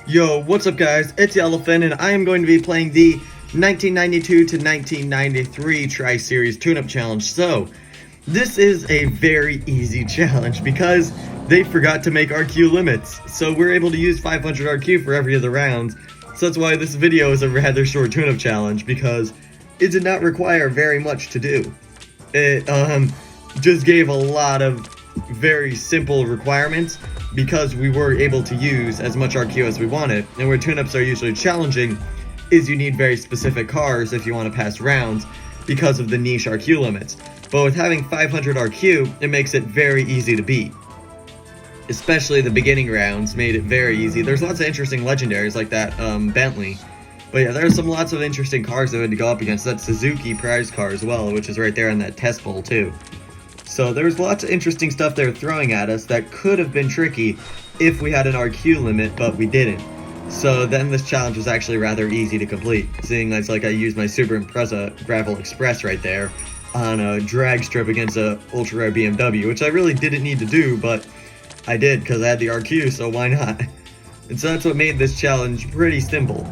Yo, what's up guys? It's Elephant and I am going to be playing the 1992 to 1993 Tri-Series Tune-Up Challenge. So, this is a very easy challenge because they forgot to make RQ limits. So we're able to use 500 RQ for every other round. So that's why this video is a rather short tune-up challenge, because it did not require very much to do. It just gave a lot of very simple requirements because we were able to use as much RQ as we wanted. And where tune-ups are usually challenging is you need very specific cars if you want to pass rounds because of the niche RQ limits. But with having 500 RQ, it makes it very easy to beat. Especially the beginning rounds made it very easy. There's lots of interesting legendaries like that Bentley. But yeah, there's lots of interesting cars that we had to go up against. That Suzuki prize car as well, which is right there in that test bowl too. So there's lots of interesting stuff they were throwing at us that could have been tricky if we had an RQ limit, but we didn't. So then this challenge was actually rather easy to complete, seeing as like I used my Super Impreza Gravel Express right there on a drag strip against a ultra rare BMW, which I really didn't need to do, but I did because I had the RQ, so why not? And so that's what made this challenge pretty simple,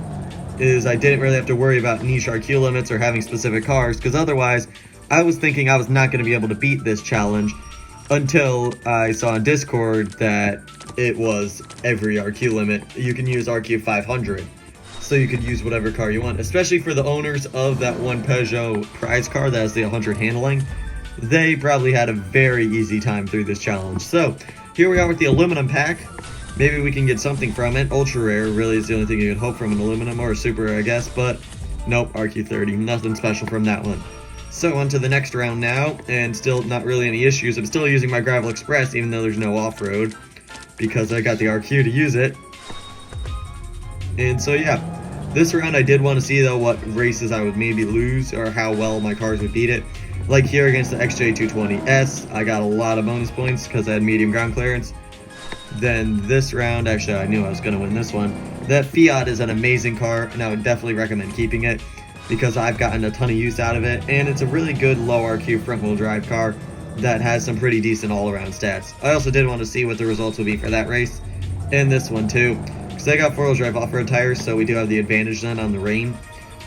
is I didn't really have to worry about niche RQ limits or having specific cars, because otherwise I was thinking I was not going to be able to beat this challenge until I saw on Discord that it was every RQ limit. You can use RQ 500, so you could use whatever car you want, especially for the owners of that one Peugeot prize car that has the 100 handling. They probably had a very easy time through this challenge. So here we are with the aluminum pack. Maybe we can get something from it. Ultra rare really is the only thing you could hope from an aluminum, or a super rare I guess, but nope, RQ30, nothing special from that one. So on to the next round now, and still not really any issues. I'm still using my Gravel Express even though there's no off-road, because I got the RQ to use it. And so yeah, this round I did want to see though what races I would maybe lose, or how well my cars would beat it. Like here against the XJ220S, I got a lot of bonus points because I had medium ground clearance. Then this round, actually I knew I was going to win this one. That Fiat is an amazing car, and I would definitely recommend keeping it, because I've gotten a ton of use out of it, and it's a really good low RQ front wheel drive car that has some pretty decent all around stats. I also did want to see what the results would be for that race, and this one too, because I got 4-wheel drive off-road tires, so we do have the advantage then on the rain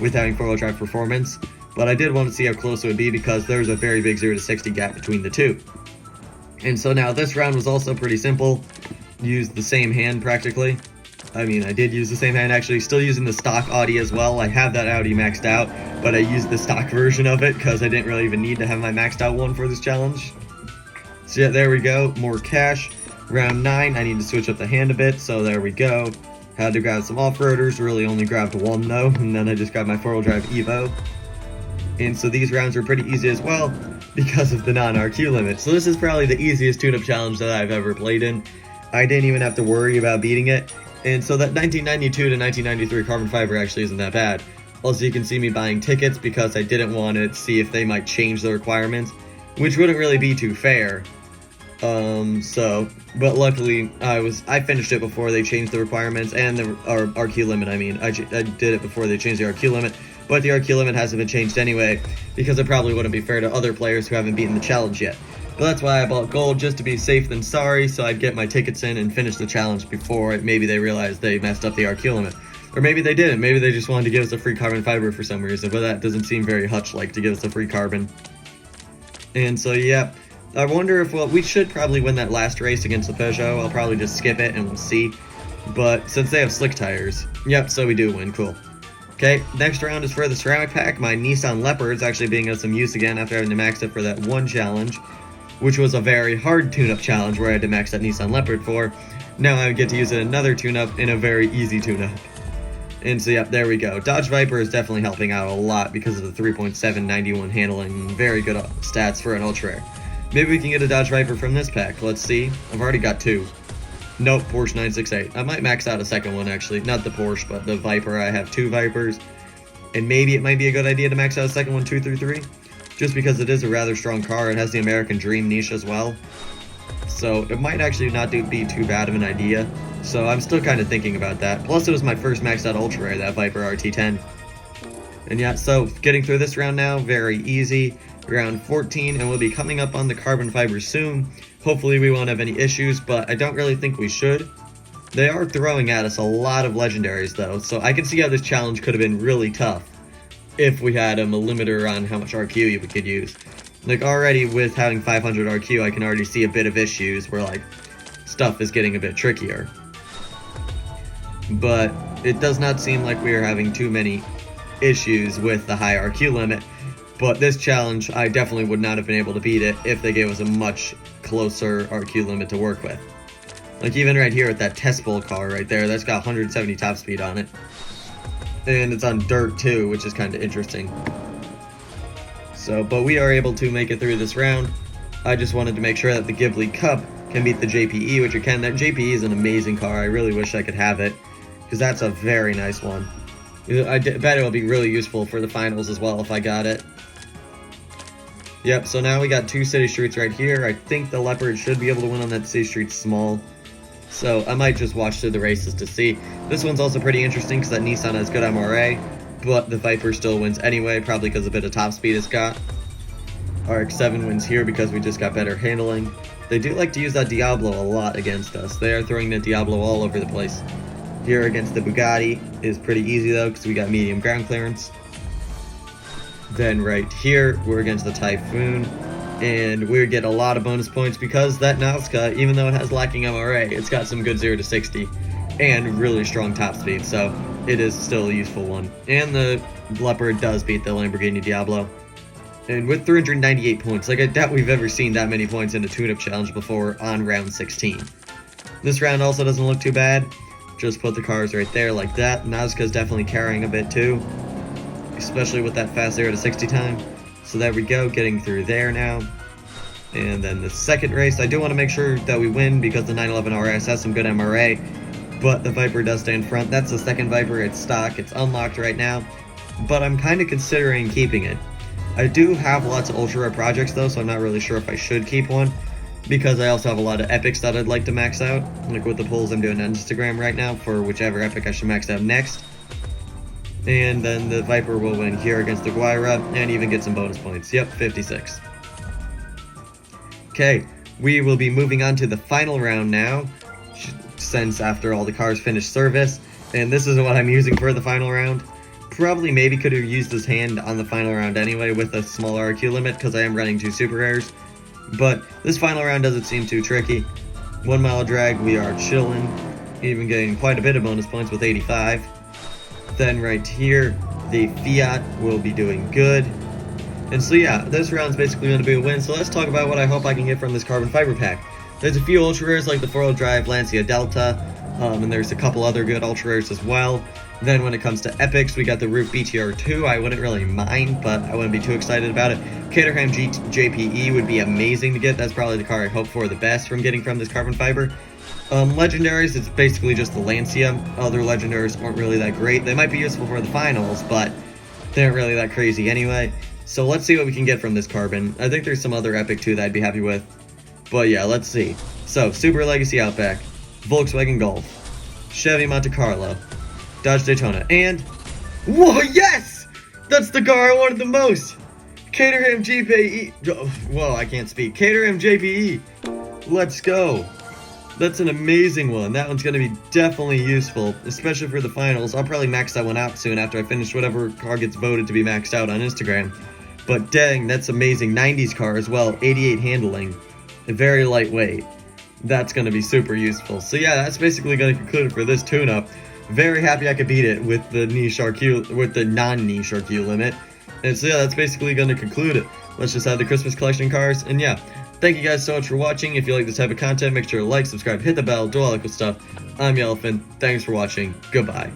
with having 4-wheel drive performance. But I did want to see how close it would be, because there's a very big 0 to 60 gap between the two. And so now this round was also pretty simple. Used the same hand practically. I mean, I did use the same hand actually, still using the stock Audi as well. I have that Audi maxed out, but I used the stock version of it because I didn't really even need to have my maxed out one for this challenge. So yeah, there we go, more cash. Round 9, I need to switch up the hand a bit, so there we go. Had to grab some off-roaders, really only grabbed one though, and then I just grabbed my 4-wheel drive Evo. And so these rounds are pretty easy as well because of the non-RQ limit. So this is probably the easiest tune-up challenge that I've ever played in. I didn't even have to worry about beating it. And so that 1992 to 1993 carbon fiber actually isn't that bad. Also, you can see me buying tickets because I didn't want to see if they might change the requirements, which wouldn't really be too fair. But luckily I finished it before they changed the requirements and the RQ limit. I mean, I did it before they changed the RQ limit, but the RQ limit hasn't been changed anyway, because it probably wouldn't be fair to other players who haven't beaten the challenge yet. But that's why I bought gold, just to be safe than sorry, so I'd get my tickets in and finish the challenge before maybe they realized they messed up the RQ limit. Or maybe they didn't, maybe they just wanted to give us a free carbon fiber for some reason, but that doesn't seem very Hutch-like to give us a free carbon. And so yeah, I wonder if, well, we should probably win that last race against the Peugeot. I'll probably just skip it and we'll see. But since they have slick tires, yep, so we do win, cool. Okay, next round is for the ceramic pack. My Nissan Leopard's actually being of some use again after having to max it for that one challenge, which was a very hard tune-up challenge where I had to max that Nissan Leopard for. Now I get to use it another tune-up in a very easy tune-up. And so, yep, there we go. Dodge Viper is definitely helping out a lot because of the 3.791 handling. Very good stats for an ultra rare. Maybe we can get a Dodge Viper from this pack. Let's see. I've already got 2. Nope, Porsche 968. I might max out a second one, actually. Not the Porsche, but the Viper. I have 2 Vipers. And maybe it might be a good idea to max out a second one, 2 through 3. Just because it is a rather strong car. It has the American Dream niche as well. So it might actually not be too bad of an idea. So I'm still kind of thinking about that. Plus it was my first maxed out ultra rare, that Viper RT10. And yeah, so getting through this round now, very easy. Round 14, and we'll be coming up on the carbon fiber soon. Hopefully we won't have any issues, but I don't really think we should. They are throwing at us a lot of legendaries, though, so I can see how this challenge could have been really tough if we had a limiter on how much RQ we could use. Like, already with having 500 RQ, I can already see a bit of issues where, like, stuff is getting a bit trickier. But it does not seem like we are having too many issues with the high RQ limit. But this challenge, I definitely would not have been able to beat it if they gave us a much closer RQ limit to work with. Like, even right here with that test bowl car right there, that's got 170 top speed on it. And it's on dirt too, which is kind of interesting. So, but we are able to make it through this round. I just wanted to make sure that the Ghibli Cup can beat the JPE, which it can. That JPE is an amazing car. I really wish I could have it, because that's a very nice one. I bet it will be really useful for the finals as well if I got it. Yep, so now we got 2 city streets right here. I think the Leopard should be able to win on that city street small. So I might just watch through the races to see. This one's also pretty interesting because that Nissan has good MRA, but the Viper still wins anyway, probably because of a bit of top speed it's got. RX-7 wins here because we just got better handling. They do like to use that Diablo a lot against us. They are throwing the Diablo all over the place. Here against the Bugatti is pretty easy though because we got medium ground clearance. Then right here, we're against the Typhoon, and we get a lot of bonus points because that Nazca, even though it has lacking MRA, it's got some good 0 to 60 and really strong top speed, so it is still a useful one. And the Leopard does beat the Lamborghini Diablo. And with 398 points, like I doubt we've ever seen that many points in a tune-up challenge before on round 16. This round also doesn't look too bad. Just put the cars right there like that. Nazca's definitely carrying a bit too, especially with that fast 0 to 60 time. So there we go, getting through there now. And then the second race, I do want to make sure that we win because the 911 RS has some good MRA, but the Viper does stay in front. That's the second Viper, it's stock, it's unlocked right now, but I'm kind of considering keeping it. I do have lots of ultra rare projects though, so I'm not really sure if I should keep one, because I also have a lot of epics that I'd like to max out, like with the polls I'm doing on Instagram right now for whichever epic I should max out next. And then the Viper will win here against the Guaira and even get some bonus points. Yep, 56. Okay, we will be moving on to the final round now, since after all the cars finish service. And this is what I'm using for the final round. Probably maybe could have used this hand on the final round anyway with a smaller RQ limit because I am running 2 super rares. But this final round doesn't seem too tricky. 1 mile drag, we are chilling, even getting quite a bit of bonus points with 85. Then right here, the Fiat will be doing good. And so yeah, this round's basically going to be a win. So let's talk about what I hope I can get from this carbon fiber pack. There's a few ultra rares like the 4-wheel drive Lancia Delta, and there's a couple other good ultra rares as well. Then when it comes to epics, we got the Root BTR2. I wouldn't really mind, but I wouldn't be too excited about it. Caterham JPE would be amazing to get. That's probably the car I hope for the best from getting from this carbon fiber. Legendaries, it's basically just the Lancia. Other legendaries aren't really that great. They might be useful for the finals, but they aren't really that crazy anyway. So let's see what we can get from this carbon. I think there's some other epic too that I'd be happy with. But yeah, let's see. So, Super Legacy Outback, Volkswagen Golf, Chevy Monte Carlo, Dodge Daytona, and... Whoa, yes! That's the car I wanted the most! Caterham JPE... Whoa, I can't speak. Caterham JPE. Let's go. That's an amazing one. That one's going to be definitely useful, especially for the finals. I'll probably max that one out soon after I finish whatever car gets voted to be maxed out on Instagram. But dang, that's amazing. 90s car as well. 88 handling. Very lightweight. That's going to be super useful. So yeah, that's basically going to conclude it for this tune-up. Very happy I could beat it with the niche RQ, with the non-niche RQ limit. And so yeah, that's basically going to conclude it. Let's just have the Christmas collection cars, and yeah. Thank you guys so much for watching. If you like this type of content, make sure to like, subscribe, hit the bell, do all that good stuff. I'm Yellowfin. Thanks for watching. Goodbye.